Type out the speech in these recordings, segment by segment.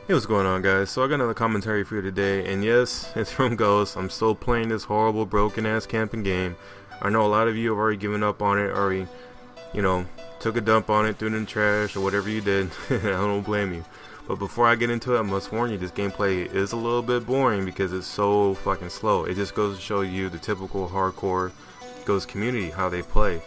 Hey, what's going on, guys? So I got another commentary for you today, and yes, it's from Ghost. I'm still playing this horrible, broken-ass camping game. I know a lot of you have already given up on it, already, took a dump on it, threw it in the trash, or whatever you did. I don't blame you. But before I get into it, I must warn you, this gameplay is a little bit boring because it's so fucking slow. It just goes to show you the typical hardcore Ghost community, how they play.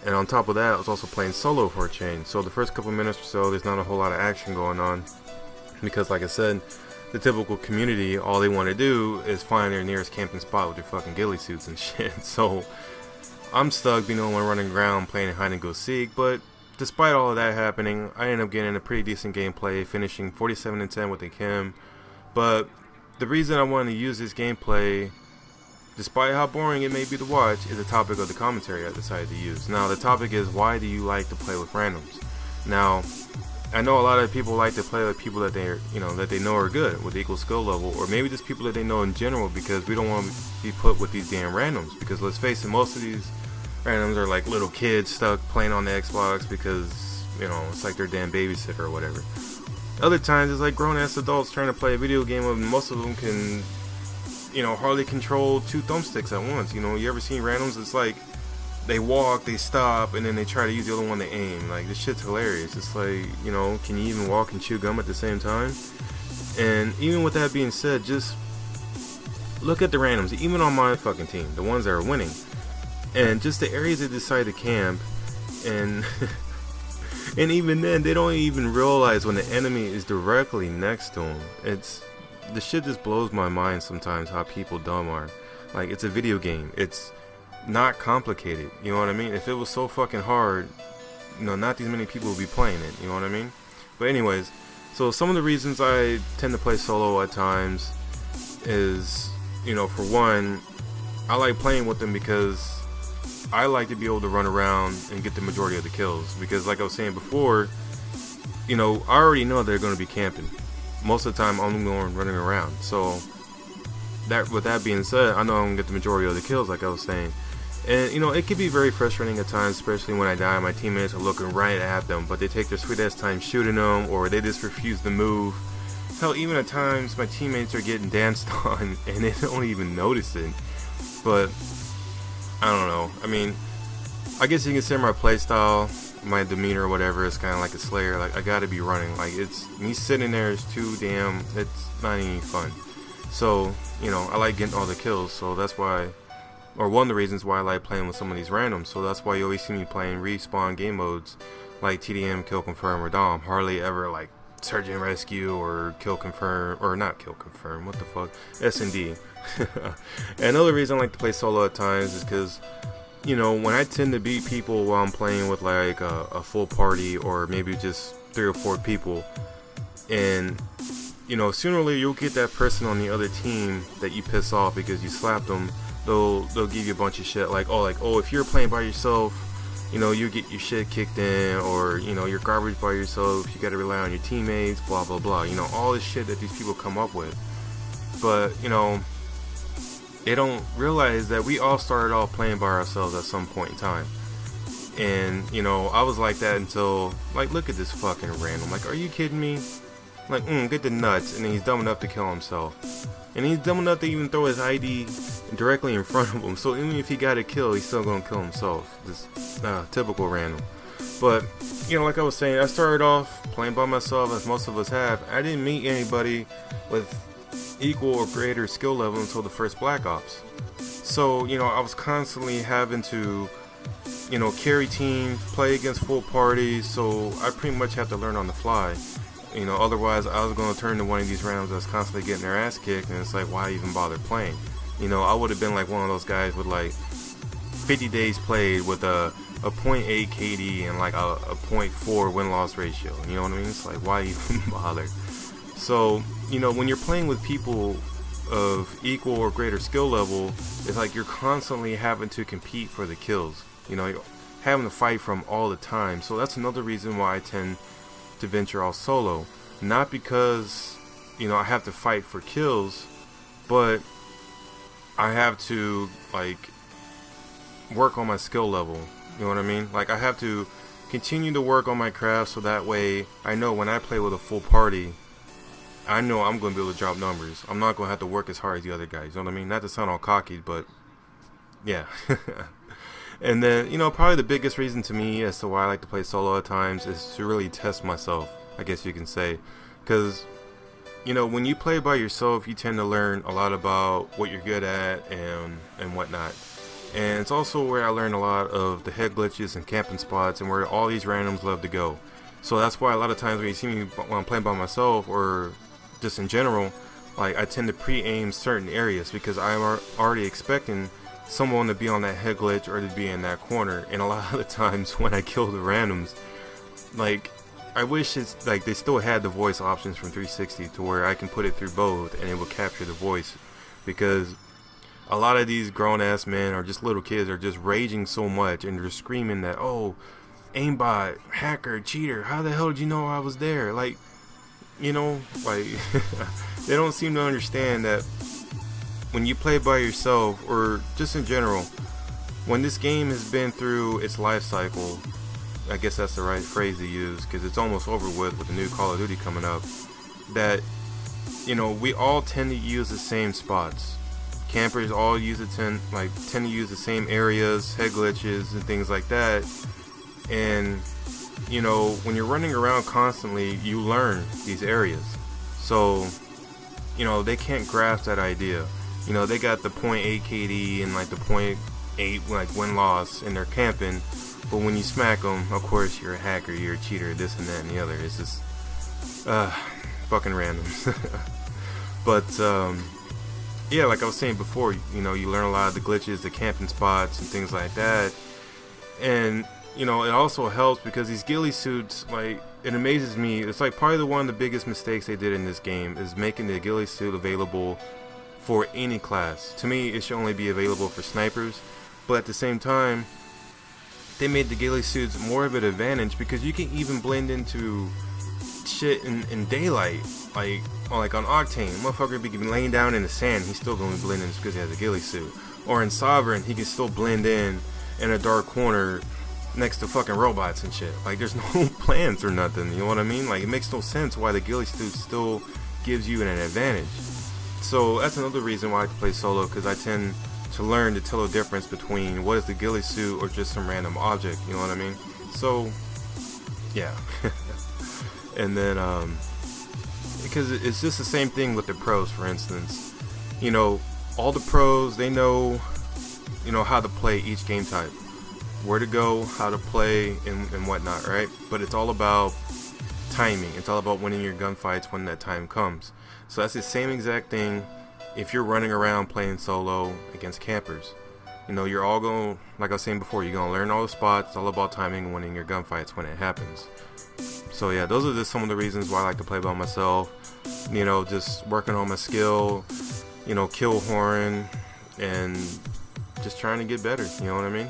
And on top of that, I was also playing solo for a change. So the first couple minutes or so, there's not a whole lot of action going on. Because like I said, the typical community, all they want to do is find their nearest camping spot with their fucking ghillie suits and shit. So I'm stuck being the only one running around playing hide and go seek. But despite all of that happening, I ended up getting a pretty decent gameplay, finishing 47-10 with the KEM. But the reason I wanted to use this gameplay, despite how boring it may be to watch, is the topic of the commentary I decided to use. Now the topic is, why do you like to play with randoms? Now I know a lot of people like to play with people that they know are good with equal skill level, or maybe just people that they know in general, because we don't want to be put with these damn randoms. Because let's face it, most of these randoms are like little kids stuck playing on the Xbox because it's like their damn babysitter or whatever. Other times it's like grown ass adults trying to play a video game, and most of them can hardly control two thumbsticks at once. You ever seen randoms? It's like they walk, they stop, and then they try to use the other one to aim. Like, this shit's hilarious. It's like, can you even walk and chew gum at the same time? And even with that being said, just look at the randoms, even on my fucking team, the ones that are winning, and just the areas they decide to camp, and and even then, they don't even realize when the enemy is directly next to them. The shit just blows my mind sometimes how people dumb are. Like, it's a video game. It's not complicated, you know what I mean? If it was so fucking hard, not these many people would be playing it, you know what I mean? But anyways, so some of the reasons I tend to play solo at times is, for one, I like playing with them because I like to be able to run around and get the majority of the kills. Because like I was saying before, I already know they're going to be camping. Most of the time I'm going running around. So with that being said, I know I'm going to get the majority of the kills, like I was saying. And it can be very frustrating at times, especially when I die. My teammates are looking right at them, but they take their sweet ass time shooting them, or they just refuse to move. Hell, even at times my teammates are getting danced on and they don't even notice it. But I don't know. I mean, I guess you can say my playstyle, my demeanor or whatever is kind of like a slayer. Like, I gotta be running. Like, it's me sitting there is too damn, it's not any fun. So I like getting all the kills, so that's why, or one of the reasons why I like playing with some of these randoms. So that's why you always see me playing respawn game modes like TDM, kill confirm, or Dom. Hardly ever like search and rescue or kill confirm, or not kill confirm, what the fuck, S&D. And another reason I like to play solo at times is because when I tend to beat people while I'm playing with like a full party, or maybe just 3 or 4 people, and sooner or later you'll get that person on the other team that you piss off because you slapped them. They'll give you a bunch of shit like, oh, if you're playing by yourself, you get your shit kicked in, or you're garbage by yourself, you gotta rely on your teammates, blah blah blah. All this shit that these people come up with. But they don't realize that we all started off playing by ourselves at some point in time. And I was like that until, like, look at this fucking random. Like, are you kidding me? Like, get the nuts, and then he's dumb enough to kill himself. And he's dumb enough to even throw his ID directly in front of him. So even if he got a kill, he's still gonna kill himself. Just typical random. But like I was saying, I started off playing by myself, as most of us have. I didn't meet anybody with equal or greater skill level until the first Black Ops. So I was constantly having to carry teams, play against full parties. So I pretty much had to learn on the fly. Otherwise I was going to turn to one of these randoms that's constantly getting their ass kicked, and it's like, why even bother playing? I would have been like one of those guys with like 50 days played with a 0.8 KD and like a 0.4 win-loss ratio. You know what I mean? It's like, why even bother? So, when you're playing with people of equal or greater skill level, it's like you're constantly having to compete for the kills. You're having to fight for them all the time. So that's another reason why I tend to venture all solo. Not because I have to fight for kills, but I have to like work on my skill level. You know what I mean? Like, I have to continue to work on my craft, so that way I know when I play with a full party, I know I'm going to be able to drop numbers. I'm not going to have to work as hard as the other guys. You know what I mean? Not to sound all cocky, but yeah. And then, probably the biggest reason to me as to why I like to play solo at times is to really test myself, I guess you can say. Because, when you play by yourself, you tend to learn a lot about what you're good at and whatnot. And it's also where I learn a lot of the head glitches and camping spots and where all these randoms love to go. So that's why a lot of times when you see me when I'm playing by myself or just in general, like I tend to pre-aim certain areas because I'm already expecting someone to be on that head glitch or to be in that corner. And a lot of the times when I kill the randoms, like I wish it's like they still had the voice options from 360 to where I can put it through both and it will capture the voice, because a lot of these grown-ass men or just little kids are just raging so much and they're screaming that, oh, aimbot, hacker, cheater, how the hell did you know I was there? Like, like they don't seem to understand that when you play by yourself or just in general, when this game has been through its life cycle, I guess that's the right phrase to use because it's almost over with the new Call of Duty coming up, that, we all tend to use the same spots. Campers all tend to use the same areas, head glitches and things like that. And when you're running around constantly, you learn these areas. So they can't grasp that idea. They got the .8 KD and like the .8 like win-loss and they're camping, but when you smack them, of course you're a hacker, you're a cheater, this and that and the other. It's just fucking random. But yeah, like I was saying before, you learn a lot of the glitches, the camping spots and things like that. And it also helps because these ghillie suits, like, it amazes me. It's like probably one of the biggest mistakes they did in this game is making the ghillie suit available for any class. To me, it should only be available for snipers, but at the same time, they made the ghillie suits more of an advantage because you can even blend into shit in daylight. Like on Octane, motherfucker be laying down in the sand, he's still gonna blend in because he has a ghillie suit. Or in Sovereign, he can still blend in a dark corner next to fucking robots and shit. Like, there's no plans or nothing, you know what I mean? Like, it makes no sense why the ghillie suit still gives you an advantage. So that's another reason why I like to play solo, because I tend to learn to tell the difference between what is the ghillie suit or just some random object, you know what I mean? So yeah. And then because it's just the same thing with the pros, for instance. All the pros, they know how to play each game type, where to go, how to play, and whatnot, right? But it's all about timing. It's all about winning your gunfights when that time comes. So that's the same exact thing if you're running around playing solo against campers. You're all going, like I was saying before, you're going to learn all the spots. It's all about timing and winning your gunfights when it happens. So yeah, those are just some of the reasons why I like to play by myself. Just working on my skill, kill horn, and just trying to get better, you know what I mean?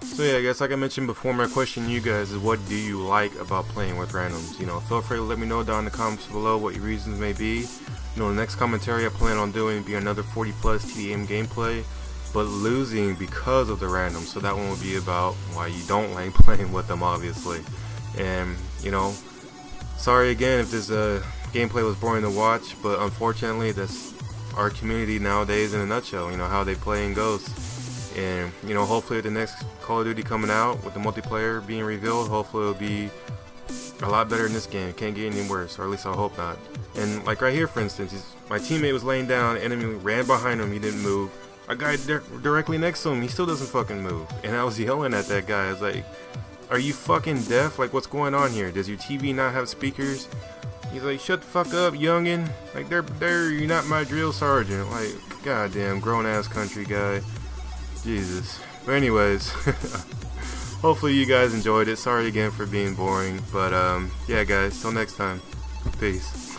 So yeah, I guess like I mentioned before, my question to you guys is, what do you like about playing with randoms? Feel free to let me know down in the comments below what your reasons may be. The next commentary I plan on doing will be another 40 plus TDM gameplay, but losing because of the randoms. So that one will be about why you don't like playing with them, obviously. And sorry again if this gameplay was boring to watch, but unfortunately that's our community nowadays in a nutshell. How they play in Ghosts. And hopefully the next Call of Duty coming out with the multiplayer being revealed, hopefully it'll be a lot better in this game. It can't get any worse, or at least I hope not. And like right here, for instance, my teammate was laying down, the enemy ran behind him, he didn't move. A guy directly next to him, he still doesn't fucking move. And I was yelling at that guy. I was like, are you fucking deaf? Like, what's going on here? Does your TV not have speakers? He's like, shut the fuck up, youngin'. Like, you're not my drill sergeant. Like, goddamn, grown-ass country guy. Jesus. But anyways, hopefully you guys enjoyed it. Sorry again for being boring. But, yeah, guys, till next time. Peace.